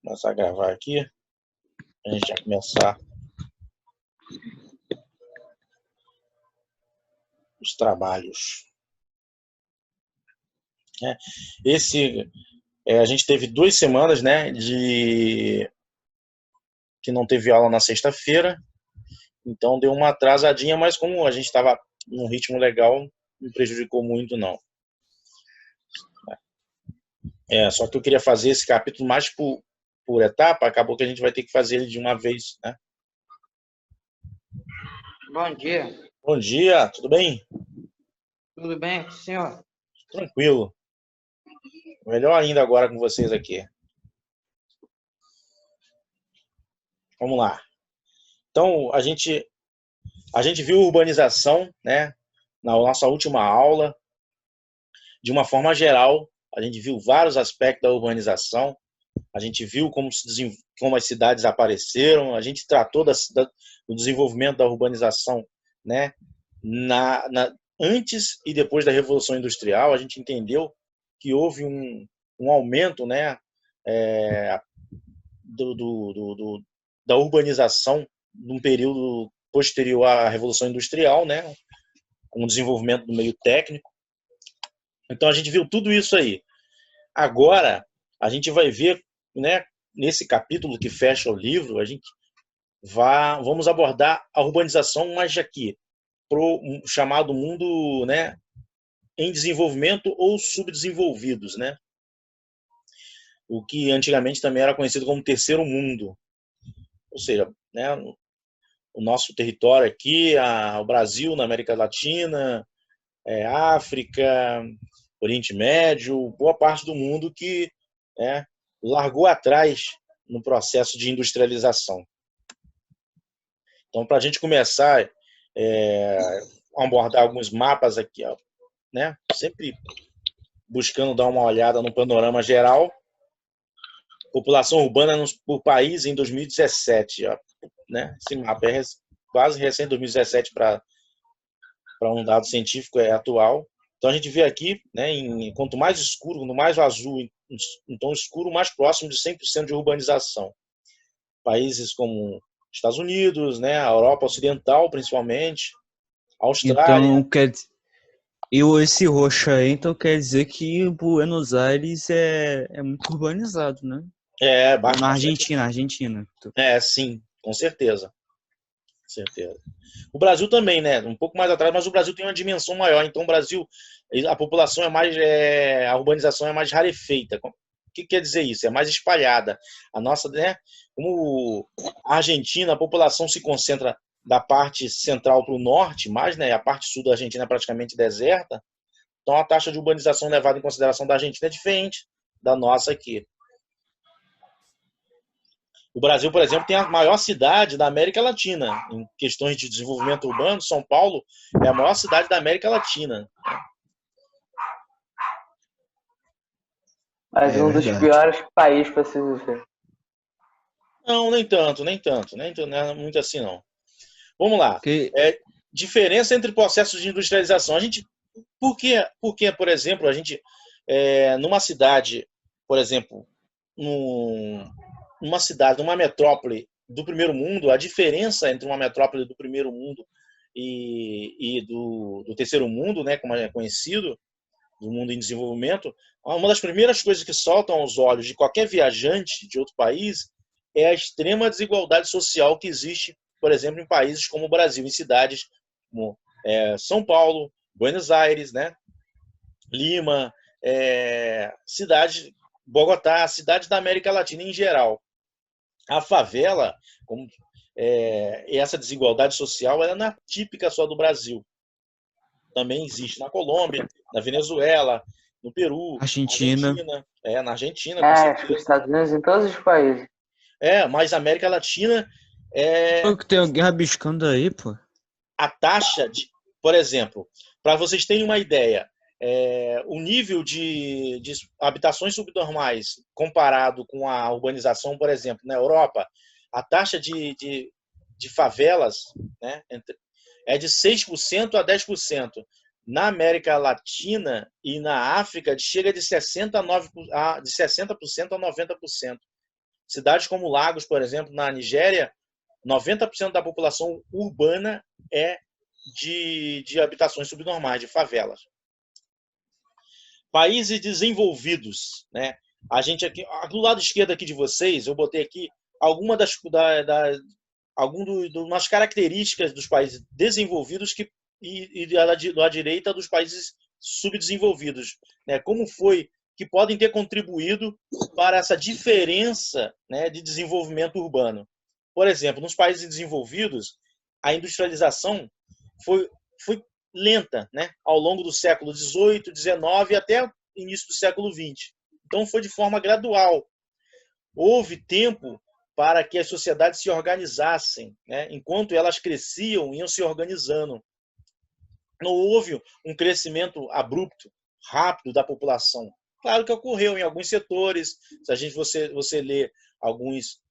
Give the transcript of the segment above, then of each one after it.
Começar a gravar aqui. A gente já começar os trabalhos. A gente teve 2 semanas, né, que não teve aula na sexta-feira, então deu uma atrasadinha, mas como a gente estava num ritmo legal, não prejudicou muito, não. Só que eu queria fazer esse capítulo mais por etapa, acabou que a gente vai ter que fazer ele de uma vez, né? Bom dia. Bom dia, tudo bem? Tudo bem, senhor? Tranquilo. Melhor ainda agora com vocês aqui. Vamos lá. Então, a gente viu urbanização, né, na nossa última aula. De uma forma geral, a gente viu vários aspectos da urbanização. A gente viu como as cidades apareceram. A gente tratou do desenvolvimento da urbanização, né, antes e depois da Revolução Industrial. A gente entendeu que houve um aumento, né, da urbanização num período posterior à Revolução Industrial, né, com o desenvolvimento do meio técnico. Então a gente viu tudo isso aí. Agora a gente vai ver, né, nesse capítulo que fecha o livro, vamos abordar a urbanização, mas aqui pro chamado mundo, né, em desenvolvimento ou subdesenvolvidos, né? O que antigamente também era conhecido como terceiro mundo. Ou seja, né, o nosso território aqui, o Brasil na América Latina, África, Oriente Médio, boa parte do mundo que largou atrás no processo de industrialização. Então, para a gente começar a abordar alguns mapas aqui, ó, né, sempre buscando dar uma olhada no panorama geral. População urbana por país em 2017. Ó, né? Esse mapa é quase recente, 2017 para um dado científico atual. Então a gente vê aqui, né, quanto mais escuro, no mais azul, em tom escuro, mais próximo de 100% de urbanização. Países como Estados Unidos, né, a Europa Ocidental, principalmente, Austrália. Então, esse roxo aí, então quer dizer que Buenos Aires é muito urbanizado, né? Na Argentina. Sim, com certeza. O Brasil também, né? Um pouco mais atrás, mas o Brasil tem uma dimensão maior. Então, o Brasil, a população a urbanização é mais rarefeita. O que quer dizer isso? É mais espalhada. A nossa, né? Como a Argentina, a população se concentra da parte central para o norte, mais, né? A parte sul da Argentina é praticamente deserta. Então, a taxa de urbanização levada em consideração da Argentina é diferente da nossa aqui. O Brasil, por exemplo, tem a maior cidade da América Latina. Em questões de desenvolvimento urbano, São Paulo é a maior cidade da América Latina. Mas um dos piores países para se viver. Não, nem tanto. Não é muito assim, não. Vamos lá. Diferença entre processos de industrialização. Por que, por exemplo, a gente, numa cidade, por exemplo, numa metrópole do primeiro mundo, a diferença entre uma metrópole do primeiro mundo e do terceiro mundo, né, como é conhecido, do mundo em desenvolvimento, uma das primeiras coisas que saltam aos olhos de qualquer viajante de outro país é a extrema desigualdade social que existe, por exemplo, em países como o Brasil, em cidades como São Paulo, Buenos Aires, né, Lima, Bogotá, cidades da América Latina em geral. A favela, essa desigualdade social, ela não é típica só do Brasil. Também existe na Colômbia, na Venezuela, no Peru, Argentina. Na Argentina, com certeza. Nos Estados Unidos, em todos os países. Mas a América Latina que tem alguém rabiscando aí, pô. A taxa de, por exemplo, para vocês terem uma ideia, o nível de habitações subnormais comparado com a urbanização, por exemplo, na Europa, a taxa de favelas, né, é de 6% a 10%. Na América Latina e na África, chega de 60% a 90%. Cidades como Lagos, por exemplo, na Nigéria, 90% da população urbana é de habitações subnormais, de favelas. Países desenvolvidos, né? A gente aqui, do lado esquerdo aqui de vocês, eu botei aqui algumas das características dos países desenvolvidos e da direita dos países subdesenvolvidos, né? Como foi que podem ter contribuído para essa diferença, né, de desenvolvimento urbano. Por exemplo, nos países desenvolvidos, a industrialização foi lenta, né, ao longo do século XVIII, XIX e até o início do século XX. Então, foi de forma gradual. Houve tempo para que as sociedades se organizassem, né? Enquanto elas cresciam, iam se organizando. Não houve um crescimento abrupto, rápido da população. Claro que ocorreu em alguns setores. Se você lê alguns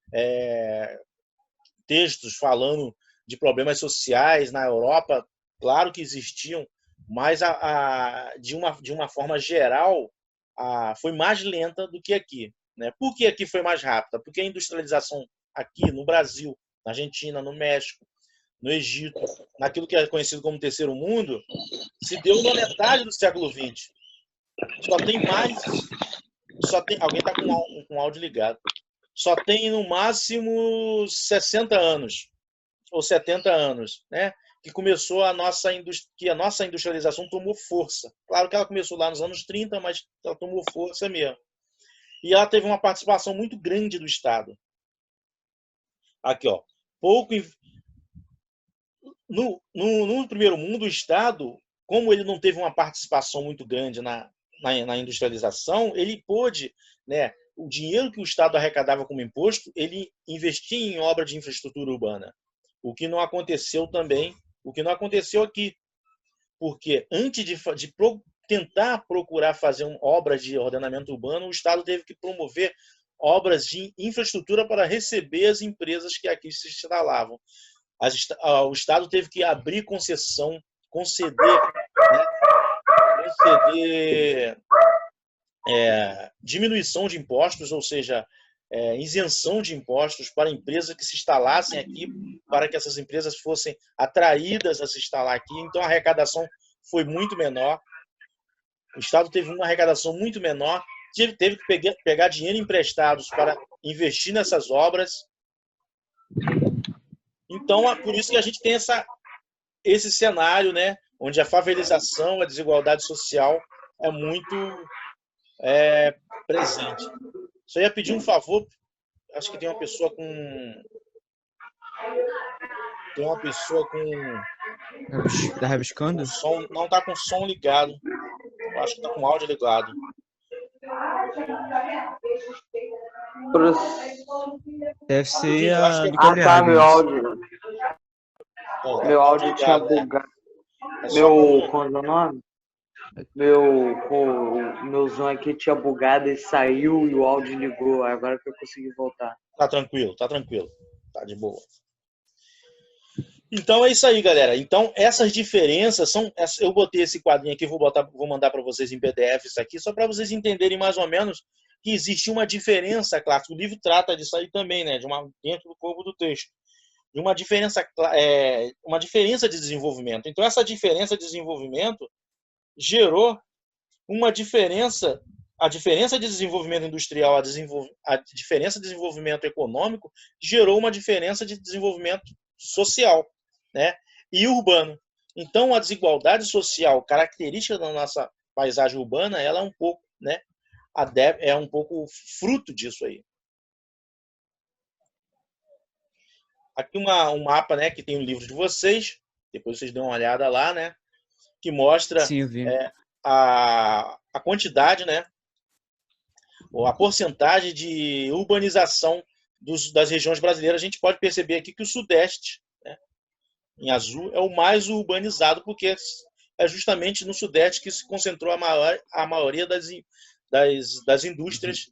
textos falando de problemas sociais na Europa, claro que existiam, mas de uma forma geral foi mais lenta do que aqui, né? Por que aqui foi mais rápida? Porque a industrialização aqui no Brasil, na Argentina, no México, no Egito, naquilo que é conhecido como Terceiro Mundo, se deu na metade do século XX. Alguém está com o áudio ligado. Só tem no máximo 60 anos ou 70 anos, né? Que começou que a nossa industrialização tomou força. Claro que ela começou lá nos anos 30, mas ela tomou força mesmo. E ela teve uma participação muito grande do Estado. Aqui, ó. No primeiro mundo, o Estado, como ele não teve uma participação muito grande na industrialização, ele pôde, né, o dinheiro que o Estado arrecadava como imposto, ele investia em obra de infraestrutura urbana. O que não aconteceu também, o que não aconteceu aqui. Porque antes de tentar procurar fazer obras de ordenamento urbano, o Estado teve que promover obras de infraestrutura para receber as empresas que aqui se instalavam. O Estado teve que abrir concessão, conceder diminuição de impostos, ou seja, isenção de impostos para empresas que se instalassem aqui, para que essas empresas fossem atraídas a se instalar aqui. Então, a arrecadação foi muito menor. O Estado teve uma arrecadação muito menor, teve que pegar dinheiro emprestados para investir nessas obras. Então, por isso que a gente tem esse cenário, né, onde a favelização, a desigualdade social é muito presente. Só ia pedir um favor, acho que tem uma pessoa com... Tá rabiscando? Não está com o som ligado. Eu acho que está com o áudio ligado. Deve ser tá, meu áudio. Meu áudio tinha bugado. Qual é o nome? Meu Zoom aqui tinha bugado e saiu e o áudio ligou. Agora que eu consegui voltar. Tá tranquilo. Tá de boa. Então é isso aí, galera. Então essas diferenças são... Eu botei esse quadrinho aqui, vou mandar para vocês em PDF isso aqui, só para vocês entenderem mais ou menos que existe uma diferença, claro. O livro trata disso aí também, né? Dentro do corpo do texto. De uma diferença de desenvolvimento. Então essa diferença de desenvolvimento gerou uma diferença, a diferença de desenvolvimento industrial, a diferença de desenvolvimento econômico gerou uma diferença de desenvolvimento social, né, e urbano. Então a desigualdade social, característica da nossa paisagem urbana, ela é um pouco, né, um pouco fruto disso aí. Aqui um mapa, né, que tem no livro de vocês, depois vocês dão uma olhada lá, né, que mostra a quantidade, né, ou a porcentagem de urbanização das regiões brasileiras. A gente pode perceber aqui que o Sudeste, né, em azul, é o mais urbanizado, porque é justamente no Sudeste que se concentrou a maioria das indústrias.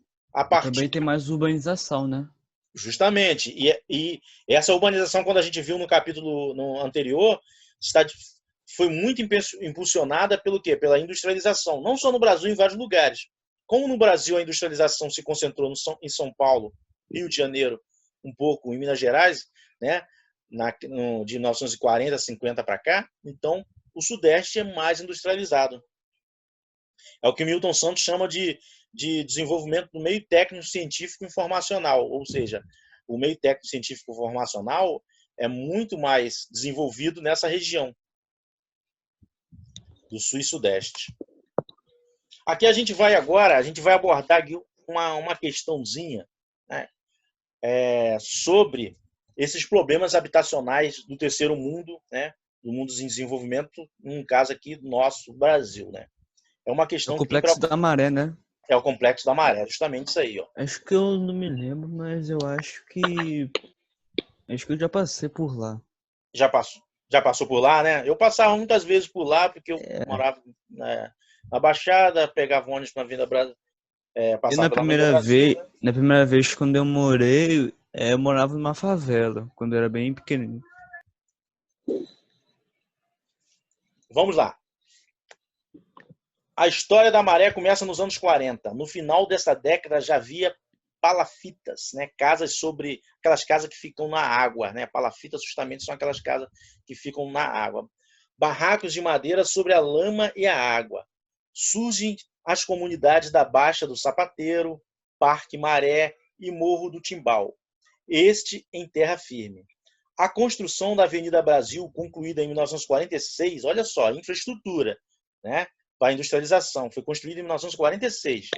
Também tem mais urbanização, né? Justamente. E essa urbanização, quando a gente viu no capítulo anterior, foi muito impulsionada pelo quê? Pela industrialização. Não só no Brasil, em vários lugares. Como no Brasil a industrialização se concentrou em São Paulo Rio de Janeiro, um pouco em Minas Gerais, né? De 1940, 50 para cá. Então, o Sudeste é mais industrializado. É o que Milton Santos chama de desenvolvimento do meio técnico científico informacional, ou seja, o meio técnico científico informacional é muito mais desenvolvido nessa região do Sul e Sudeste. Aqui a gente vai abordar aqui uma questãozinha, né, sobre esses problemas habitacionais do terceiro mundo, né, do mundo em desenvolvimento, num caso aqui do nosso Brasil, né? É uma questão o complexo da Maré, né? É o complexo da Maré, justamente isso aí, ó. Acho que eu não me lembro, mas eu acho que eu já passei por lá. Já passou por lá, né? Eu passava muitas vezes por lá, porque eu morava na Baixada, pegava ônibus para vir da Brasa, E na primeira vez, quando eu morei, eu morava numa favela, quando eu era bem pequenininho. Vamos lá. A história da Maré começa nos anos 40. No final dessa década já havia palafitas, né? Aquelas casas que ficam na água, né? Palafitas justamente são aquelas casas que ficam na água. Barracos de madeira sobre a lama e a água. Surgem as comunidades da Baixa do Sapateiro, Parque Maré e Morro do Timbal. Este em terra firme. A construção da Avenida Brasil, concluída em 1946, olha só, infraestrutura, né? Para a industrialização, foi construída em 1946.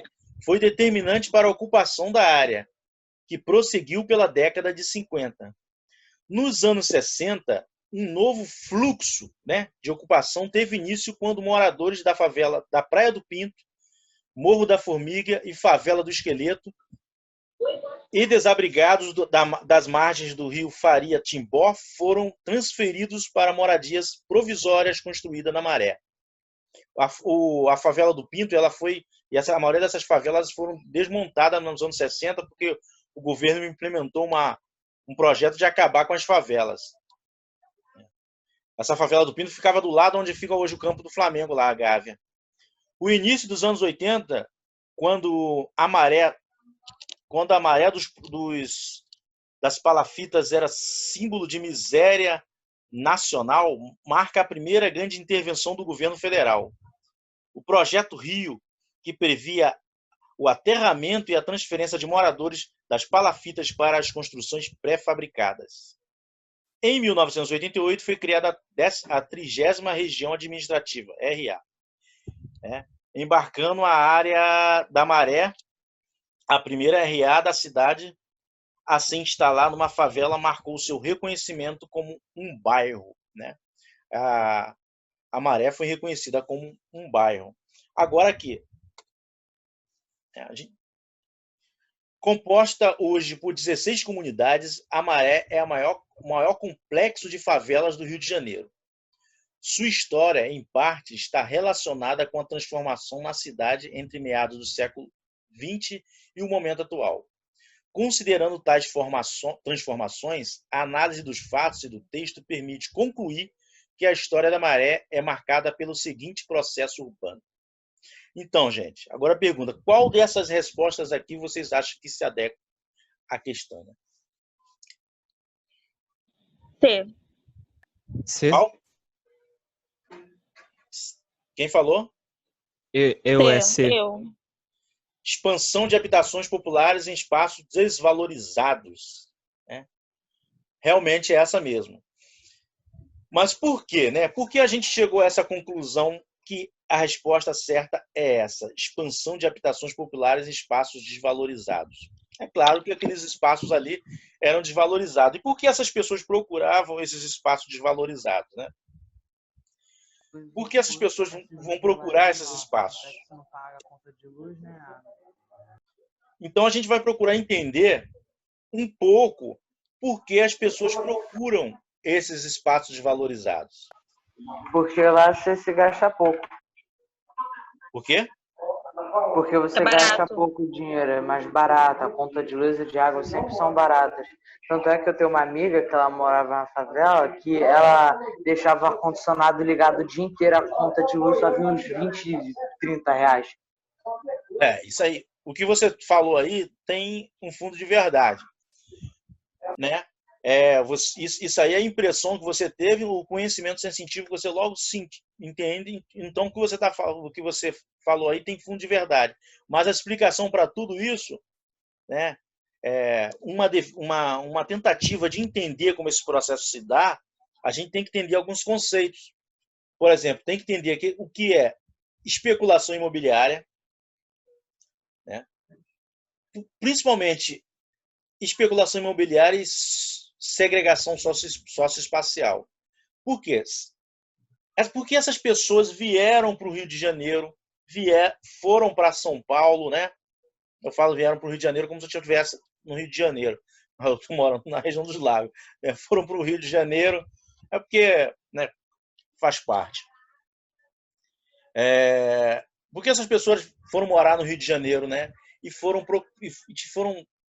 Foi determinante para a ocupação da área, que prosseguiu pela década de 50. Nos anos 60, um novo fluxo, né, de ocupação teve início quando moradores da favela da Praia do Pinto, Morro da Formiga e Favela do Esqueleto e desabrigados das margens do rio Faria Timbó foram transferidos para moradias provisórias construídas na Maré. A favela do Pinto, a maioria dessas favelas foram desmontadas nos anos 60 porque o governo implementou um projeto de acabar com as favelas. Essa favela do Pinto ficava do lado onde fica hoje o campo do Flamengo, lá, a Gávea. O início dos anos 80, quando a maré das palafitas era símbolo de miséria nacional, marca a primeira grande intervenção do governo federal. O Projeto Rio, que previa o aterramento e a transferência de moradores das palafitas para as construções pré-fabricadas. Em 1988, foi criada a 30ª Região Administrativa, RA, embarcando a área da Maré, a primeira RA da cidade a se instalar numa favela, marcou seu reconhecimento como um bairro, né? A Maré foi reconhecida como um bairro. Agora aqui, composta hoje por 16 comunidades, a Maré é o maior complexo de favelas do Rio de Janeiro. Sua história, em parte, está relacionada com a transformação na cidade entre meados do século XX e o momento atual. Considerando tais transformações, a análise dos fatos e do texto permite concluir que a história da Maré é marcada pelo seguinte processo urbano. Então, gente, agora a pergunta: qual dessas respostas aqui vocês acham que se adequa à questão? Né? C. Qual? Quem falou? Eu. Expansão de habitações populares em espaços desvalorizados. Né? Realmente é essa mesmo. Mas por quê? Né? Por que a gente chegou a essa conclusão que a resposta certa é essa: expansão de habitações populares em espaços desvalorizados? É claro que aqueles espaços ali eram desvalorizados. E por que essas pessoas procuravam esses espaços desvalorizados? Né? Por que essas pessoas vão procurar esses espaços? Então a gente vai procurar entender um pouco por que as pessoas procuram esses espaços desvalorizados. Porque lá você se gasta pouco. Por quê? Porque você gasta pouco dinheiro, é mais barato, a conta de luz e de água sempre são baratas. Tanto é que eu tenho uma amiga que ela morava na favela, que ela deixava o ar-condicionado ligado o dia inteiro, a conta de luz só vinha uns 20, 30 reais. Isso aí. o que você falou aí tem um fundo de verdade, né? Isso aí é a impressão que você teve, o conhecimento sensitivo que você logo entende. Então, o que você falou aí tem fundo de verdade. Mas a explicação para tudo isso, né, uma tentativa de entender como esse processo se dá, a gente tem que entender alguns conceitos. Por exemplo, tem que entender o que é especulação imobiliária, né? Principalmente especulação imobiliária e segregação socioespacial. Por quê? É porque essas pessoas vieram para o Rio de Janeiro, foram para São Paulo, né? Eu falo vieram para o Rio de Janeiro como se eu estivesse no Rio de Janeiro. Eu estou morando na região dos Lagos. Foram para o Rio de Janeiro, porque, né, faz parte. Porque essas pessoas foram morar no Rio de Janeiro, né? E foram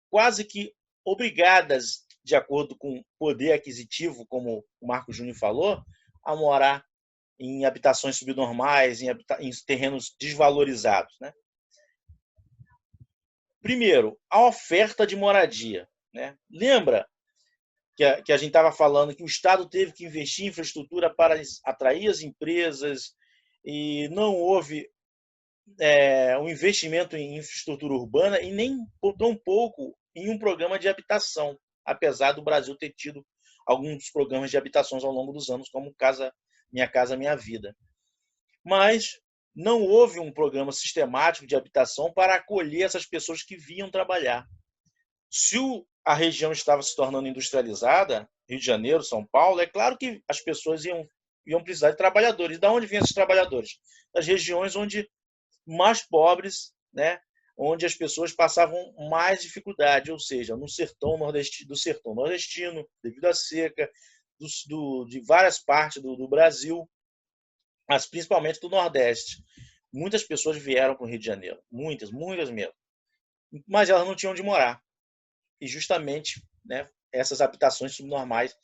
quase que obrigadas, de acordo com o poder aquisitivo, como o Marco Júnior falou, a morar em habitações subnormais, em terrenos desvalorizados, né? Primeiro, a oferta de moradia, né? Lembra que a gente estava falando que o Estado teve que investir em infraestrutura para atrair as empresas e não houve um investimento em infraestrutura urbana e nem tão pouco em um programa de habitação, apesar do Brasil ter tido alguns programas de habitações ao longo dos anos, como Minha Casa Minha Vida. Mas não houve um programa sistemático de habitação para acolher essas pessoas que vinham trabalhar. Se a região estava se tornando industrializada, Rio de Janeiro, São Paulo, é claro que as pessoas iam precisar de trabalhadores. E de onde vinham esses trabalhadores? Das regiões mais pobres, né? Onde as pessoas passavam mais dificuldade, ou seja, do sertão nordestino, devido à seca, de várias partes do Brasil, mas principalmente do Nordeste. Muitas pessoas vieram para o Rio de Janeiro, muitas mesmo, mas elas não tinham onde morar. E justamente, né, essas habitações subnormais,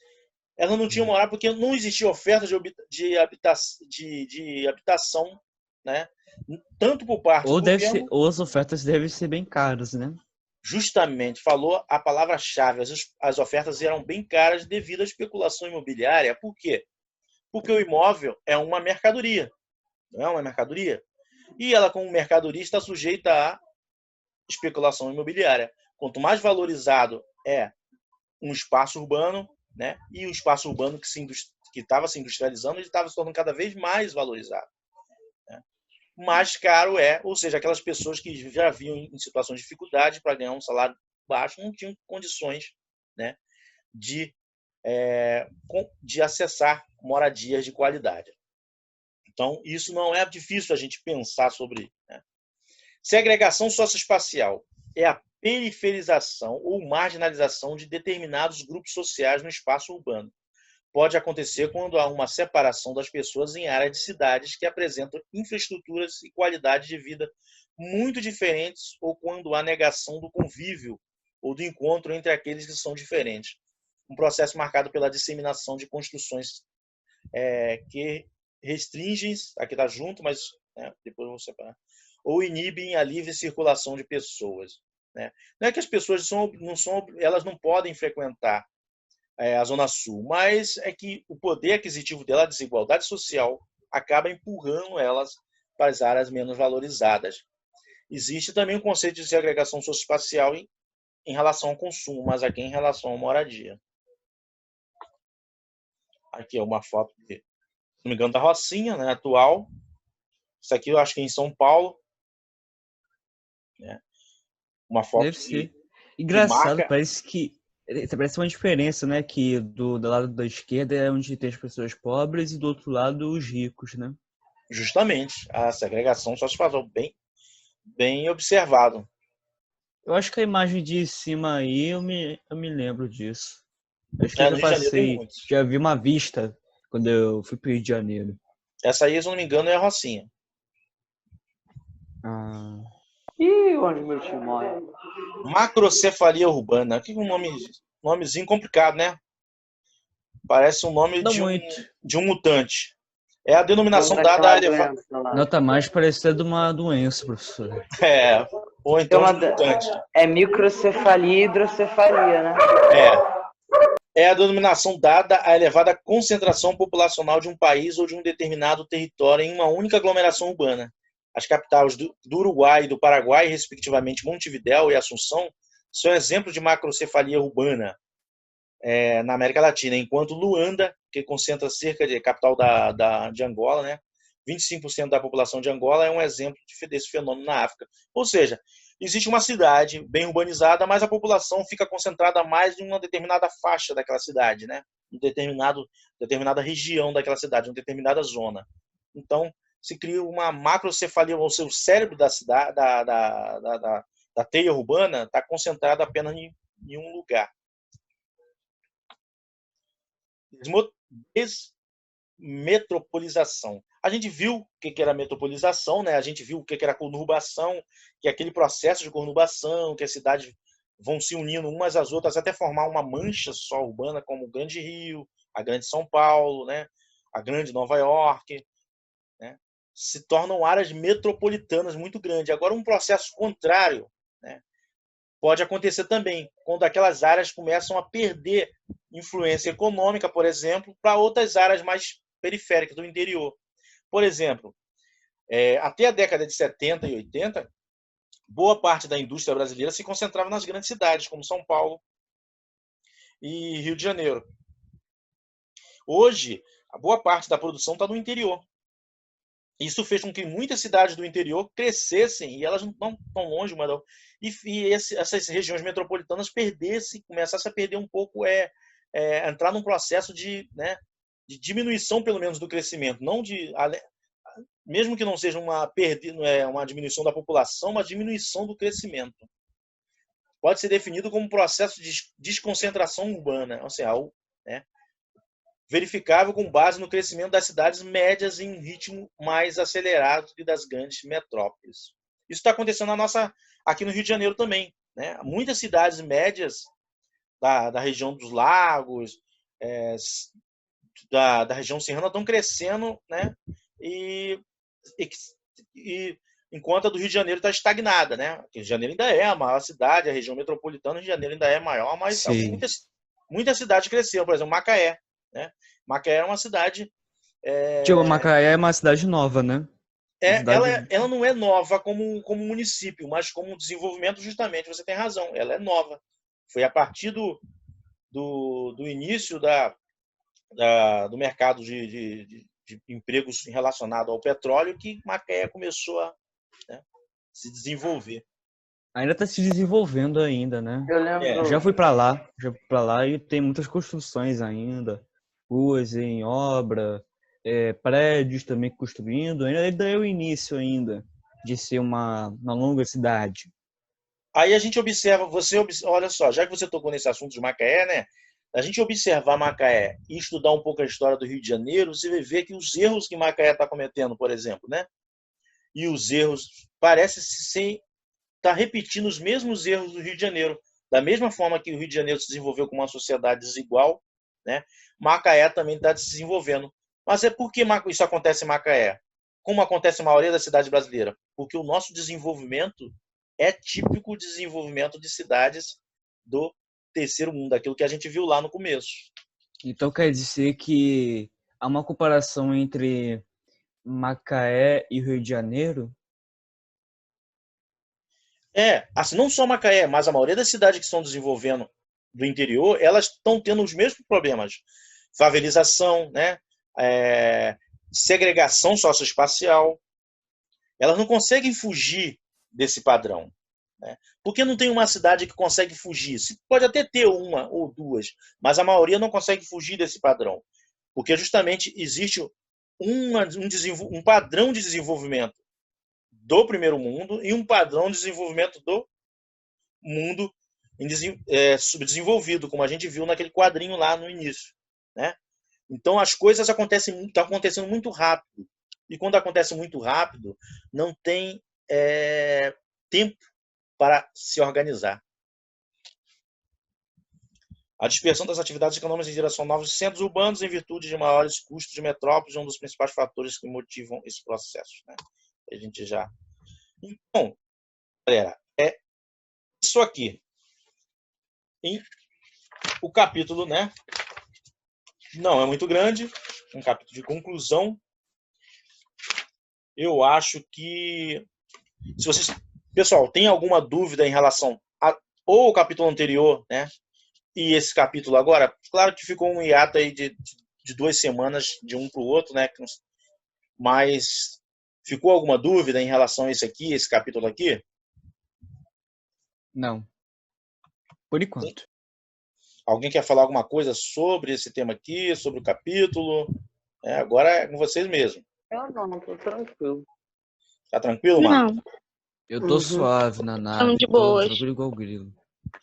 elas não tinham morar porque não existia oferta de habitação, né? Tanto por parte do governo... Ou as ofertas devem ser bem caras, né? Justamente, falou a palavra-chave. As ofertas eram bem caras devido à especulação imobiliária. Por quê? Porque o imóvel é uma mercadoria. Não é uma mercadoria? E ela, como mercadoria, está sujeita à especulação imobiliária. Quanto mais valorizado é um espaço urbano, né? E o espaço urbano que estava se industrializando, ele estava se tornando cada vez mais valorizado. Mais caro ou seja, aquelas pessoas que já vinham em situação de dificuldade para ganhar um salário baixo não tinham condições, né, de acessar moradias de qualidade. Então, isso não é difícil a gente pensar sobre. Né? Segregação socioespacial é a periferização ou marginalização de determinados grupos sociais no espaço urbano. Pode acontecer quando há uma separação das pessoas em áreas de cidades que apresentam infraestruturas e qualidade de vida muito diferentes ou quando há negação do convívio ou do encontro entre aqueles que são diferentes. Um processo marcado pela disseminação de construções que restringem, aqui está junto, mas depois eu vou separar, ou inibem a livre circulação de pessoas. Né? Não é que as pessoas elas não podem frequentar a Zona Sul, mas é que o poder aquisitivo dela, a desigualdade social, acaba empurrando elas para as áreas menos valorizadas. Existe também o conceito de segregação socioespacial em relação ao consumo, mas aqui em relação à moradia. Aqui é uma foto, se não me engano, da Rocinha, né, atual. Isso aqui eu acho que é em São Paulo. Né? Uma foto Deve ser. Engraçado, parece uma diferença, né? Que do lado da esquerda é onde tem as pessoas pobres e do outro lado os ricos, né? Justamente. A segregação só se faz bem observado. Eu acho que a imagem de cima aí eu me lembro disso. Acho que eu já vi uma vista quando eu fui para o Rio de Janeiro. Essa aí, se não me engano, é a Rocinha. Ih, onde meu timóteo? Macrocefalia urbana. Que nomezinho complicado, né? Parece um nome de um mutante. É a denominação dada à área. Não, tá mais parecendo uma doença, professor. ou então mutante. É microcefalia e hidrocefalia, né? É a denominação dada à elevada concentração populacional de um país ou de um determinado território em uma única aglomeração urbana. As capitais do Uruguai e do Paraguai, respectivamente Montevidéu e Assunção, são exemplos de macrocefalia urbana na América Latina, enquanto Luanda, que concentra cerca de capital de Angola, né, 25% da população de Angola, é um exemplo desse fenômeno na África. Ou seja, existe uma cidade bem urbanizada, mas a população fica concentrada mais em uma determinada faixa daquela cidade, né? Em determinada região daquela cidade, em determinada zona. Então, se cria uma macrocefalia, ou seja, o cérebro da cidade, da teia urbana está concentrado apenas em um lugar. Desmetropolização. A gente viu o que era metropolização, né? A gente viu o que era conurbação, que é aquele processo de conurbação, que as cidades vão se unindo umas às outras até formar uma mancha só urbana, como o Grande Rio, a Grande São Paulo, né? A Grande Nova York, né? Se tornam áreas metropolitanas muito grandes. Agora, um processo contrário, né, pode acontecer também, quando aquelas áreas começam a perder influência econômica, por exemplo, para outras áreas mais periféricas do interior. Por exemplo, até a década de 70 e 80, boa parte da indústria brasileira se concentrava nas grandes cidades, como São Paulo e Rio de Janeiro. Hoje, a boa parte da produção está no interior. Isso fez com que muitas cidades do interior crescessem, e elas não estão tão longe, mas essas regiões metropolitanas começassem a perder um pouco, entrar num processo de diminuição, pelo menos, do crescimento, mesmo que não seja uma diminuição da população, mas diminuição do crescimento. Pode ser definido como um processo de desconcentração urbana, ou seja, verificável com base no crescimento das cidades médias em um ritmo mais acelerado que das grandes metrópoles. Isso está acontecendo aqui no Rio de Janeiro também, né? Muitas cidades médias da região dos lagos, da região serrana estão crescendo, né? E enquanto a do Rio de Janeiro está estagnada, né? O Rio de Janeiro ainda é a maior cidade, a região metropolitana do Rio de Janeiro ainda é maior, mas muitas cidades cresceram, por exemplo, Macaé, né? Macaé é uma cidade... Macaé é uma cidade nova, né? Ela não é nova como município, mas como desenvolvimento, justamente, você tem razão, ela é nova. Foi a partir do início do mercado de empregos relacionado ao petróleo que Macaé começou a se desenvolver. Ainda está se desenvolvendo ainda, né? Eu lembro. Já fui para lá e tem muitas construções ainda, ruas em obra, prédios também construindo. Ainda é o início ainda de ser uma longa cidade. Aí a gente observa, olha só, já que você tocou nesse assunto de Macaé, né? A gente observar Macaé e estudar um pouco a história do Rio de Janeiro, você vai ver que os erros que Macaé está cometendo, por exemplo, né? E os erros parece estar repetindo os mesmos erros do Rio de Janeiro. Da mesma forma que o Rio de Janeiro se desenvolveu com uma sociedade desigual, né? Macaé também está se desenvolvendo. Mas por que isso acontece em Macaé? Como acontece na maioria das cidades brasileiras? Porque o nosso desenvolvimento é típico desenvolvimento de cidades do terceiro mundo, aquilo que a gente viu lá no começo. Então quer dizer que há uma comparação entre Macaé e Rio de Janeiro? Assim, não só Macaé, mas a maioria das cidades que estão desenvolvendo do interior, elas estão tendo os mesmos problemas. Favelização, né? Segregação socioespacial. Elas não conseguem fugir desse padrão, né? Porque não tem uma cidade que consegue fugir. Pode até ter uma ou duas, mas a maioria não consegue fugir desse padrão. Porque justamente existe um padrão de desenvolvimento do primeiro mundo e um padrão de desenvolvimento do mundo subdesenvolvido, como a gente viu naquele quadrinho lá no início, né? Então as coisas estão acontecendo muito rápido. E quando acontece muito rápido, não tem tempo para se organizar. A dispersão das atividades econômicas em direção a novos centros urbanos em virtude de maiores custos de metrópoles é um dos principais fatores que motivam esse processo, né? A gente já... Então, galera, é isso aqui. E o capítulo, né? Não é muito grande, um capítulo de conclusão. Eu acho que se vocês, pessoal, tem alguma dúvida em relação ou o capítulo anterior, né? E esse capítulo agora, claro que ficou um hiato aí de 2 semanas de um para o outro, né? Mas ficou alguma dúvida em relação a esse capítulo aqui? Não. Por enquanto. Alguém quer falar alguma coisa sobre esse tema aqui, sobre o capítulo? Agora é com vocês mesmo. Eu não, tô tranquilo. Tá tranquilo, mano? Não, Eu tô suave na nave, de tô boas. tranquilo igual o grilo.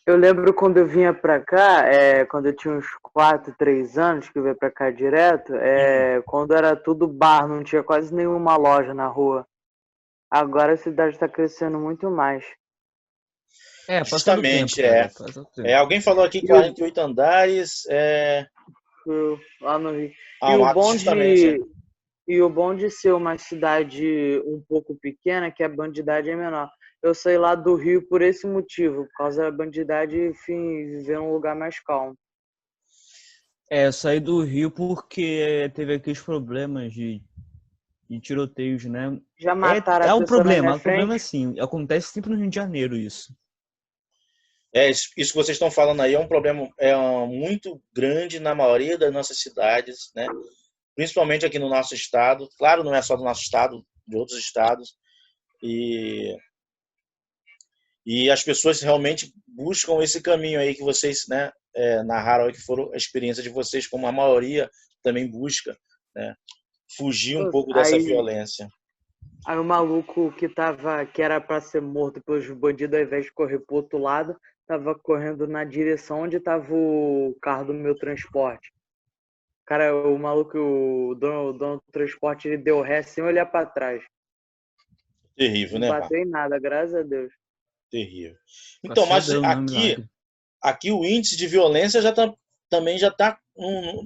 Eu lembro quando eu vinha pra cá, quando eu tinha uns 4, 3 anos, que eu ia pra cá direto, quando era tudo bar, não tinha quase nenhuma loja na rua. Agora a cidade tá crescendo muito mais. Passa do tempo, Justamente, cara. Passa do tempo. alguém falou aqui 48 andares. Lá no Rio. E o bom de ser uma cidade um pouco pequena é que a bandidagem é menor. Eu saí lá do Rio por esse motivo, por causa da bandidagem e viver num lugar mais calmo. Eu saí do Rio porque teve aqueles problemas de tiroteios, né? Já mataram É a um pessoa na problema, minha o problema é frente? assim, acontece sempre no Rio de Janeiro isso. Isso que vocês estão falando aí é um problema muito grande na maioria das nossas cidades, né? Principalmente aqui no nosso estado. Claro, não é só do nosso estado, de outros estados. E as pessoas realmente buscam esse caminho aí que vocês, né, narraram aí, que foram a experiência de vocês, como a maioria também busca, né? Fugir um pouco dessa violência. Aí o maluco que era pra ser morto pelos bandidos, ao invés de correr pro outro lado, tava correndo na direção onde tava o carro do meu transporte. Cara, o maluco, o dono do transporte, ele deu ré sem olhar pra trás. Terrível, Não né, Marco? bateu em nada, graças a Deus. Terrível. Então, mas Deus, não é milagre. aqui o índice de violência também já está,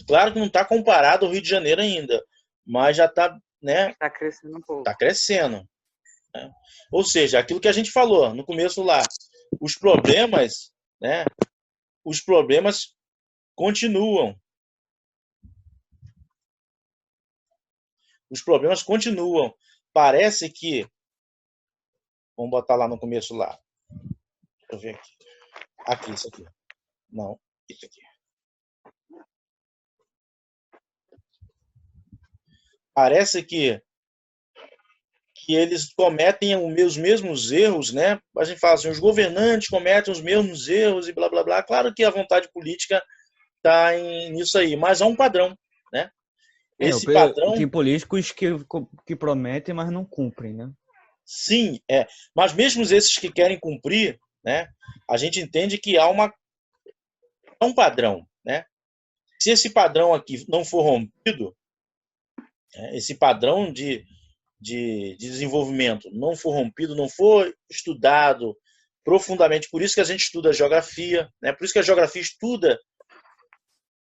claro que não está comparado ao Rio de Janeiro ainda, mas já está, né? Tá crescendo um pouco. Está crescendo. Né? Ou seja, aquilo que a gente falou no começo lá, os problemas, né? Os problemas continuam. Os problemas continuam. Parece que, vamos botar lá no começo lá. Deixa eu ver aqui. Aqui, isso aqui. Não, isso aqui. Parece que eles cometem os mesmos erros, né? A gente fala assim, os governantes cometem os mesmos erros e blá, blá, blá. Claro que a vontade política está nisso aí, mas há um padrão, né? Esse padrão... Tem políticos que prometem, mas não cumprem, né? Sim, mas mesmo esses que querem cumprir, né? A gente entende que há um padrão, né? Se esse padrão aqui não for rompido, esse padrão de desenvolvimento não for rompido, não for estudado profundamente, por isso que a gente estuda geografia, né? Por isso que a geografia estuda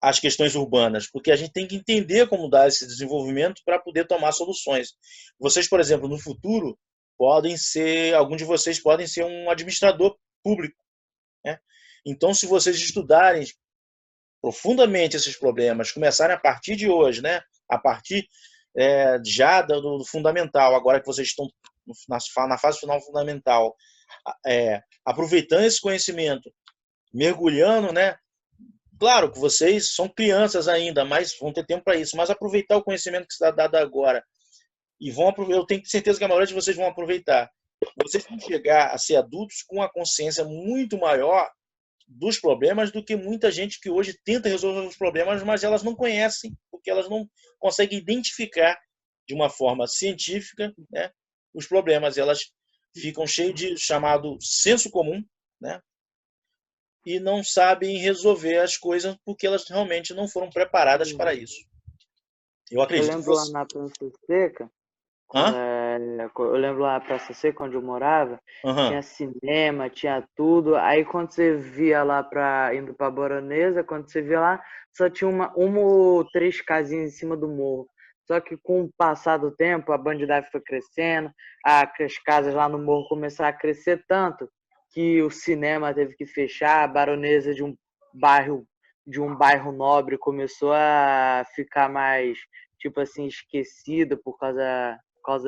as questões urbanas, porque a gente tem que entender como dar esse desenvolvimento para poder tomar soluções. Vocês, por exemplo, no futuro, algum de vocês podem ser um administrador público, né? Então, se vocês estudarem profundamente esses problemas, começarem a partir de hoje, né? A partir já do fundamental, agora que vocês estão na fase final fundamental, aproveitando esse conhecimento, mergulhando, né? Claro que vocês são crianças ainda, mas vão ter tempo para isso, mas aproveitar o conhecimento que está dado agora e eu tenho certeza que a maioria de vocês vão aproveitar. Vocês vão chegar a ser adultos com uma consciência muito maior dos problemas do que muita gente que hoje tenta resolver os problemas, mas elas não conhecem, porque elas não conseguem identificar de uma forma científica, né, os problemas. Elas ficam cheias de chamado senso comum, né, e não sabem resolver as coisas porque elas realmente não foram preparadas para isso. Eu acredito. Eu lembro lá na Praça Seca, eu lembro lá na Praça Seca, onde eu morava, tinha cinema, tinha tudo. Aí quando você via lá indo pra Baronesa, quando você via lá, só tinha uma ou 3 casinhas em cima do morro. Só que com o passar do tempo, a bandidagem foi crescendo, as casas lá no morro começaram a crescer tanto que o cinema teve que fechar, a baronesa de um bairro nobre começou a ficar mais, tipo assim, esquecida por causa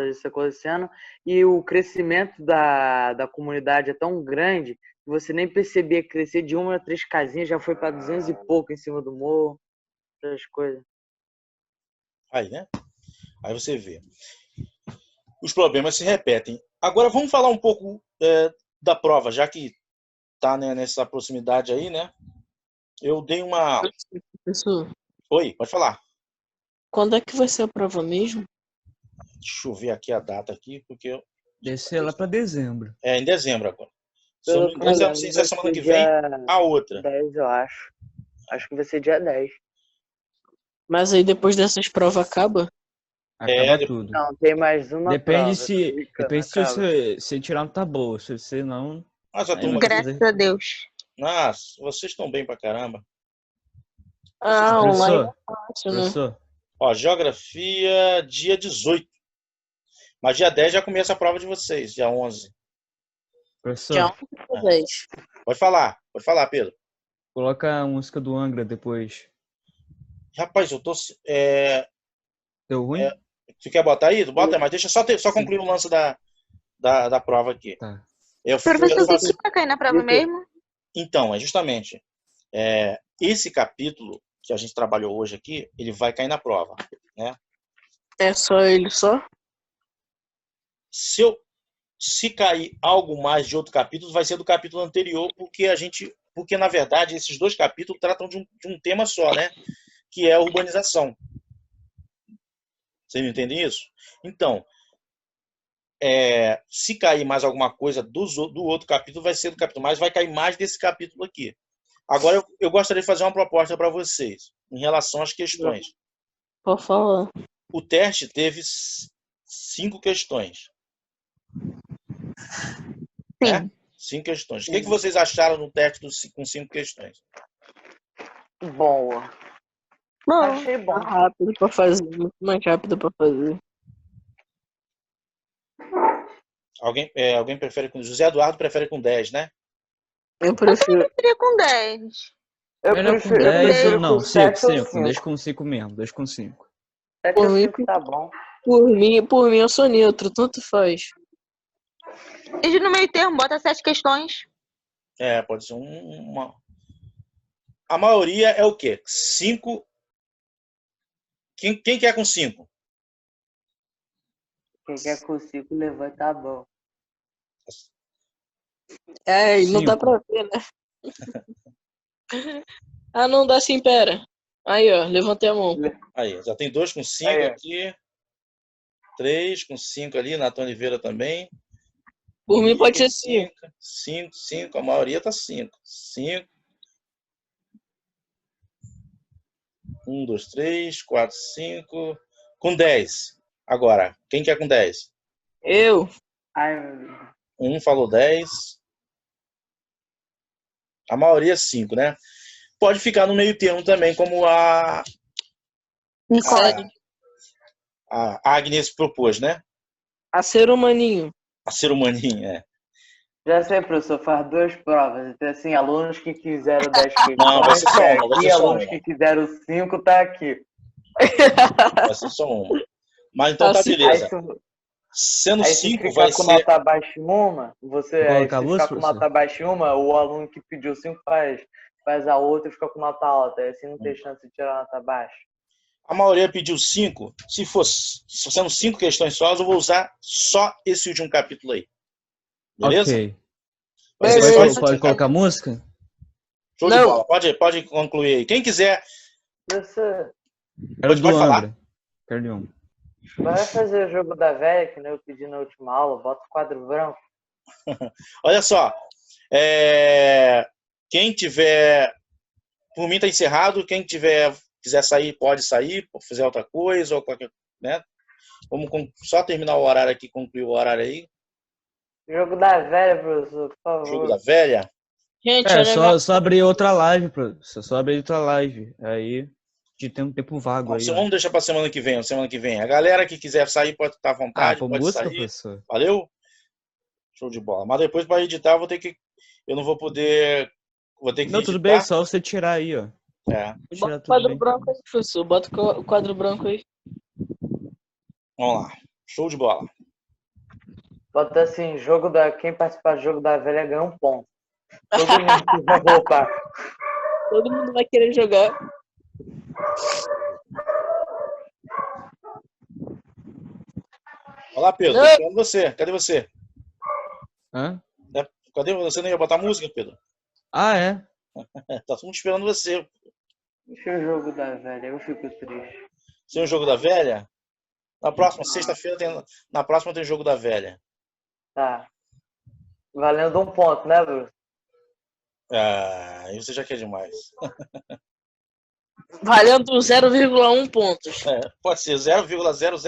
disso acontecendo, e o crescimento da comunidade é tão grande que você nem percebia crescer de 1 a 3 casinhas, já foi para 200 e pouco em cima do morro, essas coisas. Aí, né? Aí você vê. Os problemas se repetem. Agora vamos falar um pouco da prova, já que tá, né, nessa proximidade aí, né? Eu dei uma... Professor, Oi, pode falar. quando é que vai ser a prova mesmo? Deixa eu ver aqui a data aqui, porque eu... Descer lá para dezembro. É em dezembro agora. Se eu não me Pelo engano, que se eu é lembro, semana vai que ser vem, dia a outra. 10, eu acho. Acho que vai ser dia 10. Mas aí depois dessas provas acaba? Acaba tudo. Não, tem mais uma Depende prova. depende se Acaba. você tirar nota boa. Se você não, Mas a aí turma vai aqui... Graças a Deus. Nossa, vocês estão bem pra caramba. Ah, online Professor, é fácil, né? professor, Ó, geografia, dia 18. Mas dia 10 já começa a prova de vocês, dia 11. Já professor, 10. Pode falar, Pedro. coloca a música do Angra depois. Rapaz, eu tô... Deu ruim? Você quer botar aí? Bota aí, mas deixa só concluir o lance da prova aqui. Tá. Professor, o que faço... vai cair na prova mesmo? Então, é justamente esse capítulo que a gente trabalhou hoje aqui, ele vai cair na prova, né? É só ele só? Se cair algo mais de outro capítulo, vai ser do capítulo anterior, porque na verdade esses dois capítulos tratam de um tema só, né? Que é a urbanização. Vocês entendem isso? Então, se cair mais alguma coisa do outro capítulo, vai ser do capítulo, mas vai cair mais desse capítulo aqui. Agora, eu gostaria de fazer uma proposta para vocês em relação às questões. Pode falar. O teste teve 5 questões. Sim. Né? 5 questões. O que vocês acharam no teste com 5 questões? Boa. Bom, Achei bom. Rápido pra fazer, muito mais rápido pra fazer. Alguém prefere com... José Eduardo prefere com 10, né? Eu prefiro. eu seria com 10. Melhor com 10 prefiro ou não? com 7 ou 5. 5. Deixa com 5 mesmo. Deixa com 5. 7 Por ou mim, 5 tá bom. Por mim eu sou neutro, tanto faz. E no meio termo, bota 7 questões. Pode ser uma... A maioria é o quê? 5... Quem quer com 5? Quem quer com 5 levanta tá bom. É, e não dá 5. pra ver, né? Ah, não dá sim, pera. Aí, ó, levantei a mão. Aí, já tem 2 com 5 Aí, ó. aqui. 3 com 5 ali, Natan Oliveira também. Por mim pode ser 5. 5, a maioria tá 5. 5. 1, 2, 3, 4, 5. Com 10. Agora, quem quer com 10? Eu? Ai, meu Deus. Um falou 10. A maioria 5, né? Pode ficar no meio termo também, como a Agnes propôs, né? A ser humaninho. A ser humaninho, Já sei, professor, faz 2 provas. Então, assim, alunos que quiseram 10 questões, Não, vai ser só uma, vai aqui, ser só alunos uma. que quiseram 5, tá aqui. Vai ser só uma. Mas então tá Assim, beleza. Aí, Sendo aí se 5 ficar vai com ser... nota abaixo em uma, Vou aí colocar se a luz, ficar com professor? nota abaixo em uma, o aluno que pediu 5 faz a outra e fica com nota alta. Aí assim não tem chance de tirar nota baixa. A maioria pediu 5. Se sendo 5 questões só, eu vou usar só esse último capítulo aí. Beleza? Ok. Vai ser Beleza. só Pode colocar a música? Show de Não. bola. Pode concluir aí. Quem quiser, Professor, Quero do pode falar. Angra. Quero de um. vai fazer o jogo da velha, que nem eu pedi na última aula, bota o quadro branco. Olha só. Quem tiver... Por mim tá encerrado. Quem quiser sair, pode sair, fazer outra coisa, ou qualquer... Né? Vamos só terminar o horário aqui, concluir o horário aí. Jogo da velha, professor, por favor. Jogo da velha. Gente, olha Só abrir outra live, professor. Só abrir outra live. Aí a gente tem um tempo vago aí. Vamos deixar para semana que vem. A galera que quiser sair pode estar à vontade, pô, pode música, sair. professor. Valeu? Show de bola. Mas depois para editar eu vou ter que eu não vou poder. Vou ter que Não, tudo editar. bem, só você tirar aí, ó. É. Tirar Bota o tudo quadro bem. branco aí, professor. Bota o quadro branco aí. Vamos lá. Show de bola. Bota assim, quem participar do jogo da velha ganha um ponto. Todo mundo que vai voltar. Todo mundo vai querer jogar. Olá, Pedro. Tô Não. esperando você. Cadê você? Hã? Cadê você? Não ia botar música, Pedro? Ah, é? Tá todo mundo esperando você. Deixa o jogo da velha, eu fico triste. Tem o jogo da velha? Na próxima, sexta-feira, na próxima tem o jogo da velha. Tá. Valendo um ponto, né, Bruno? Ah, aí você já quer demais. Valendo 0,1 pontos. Pode ser 0,00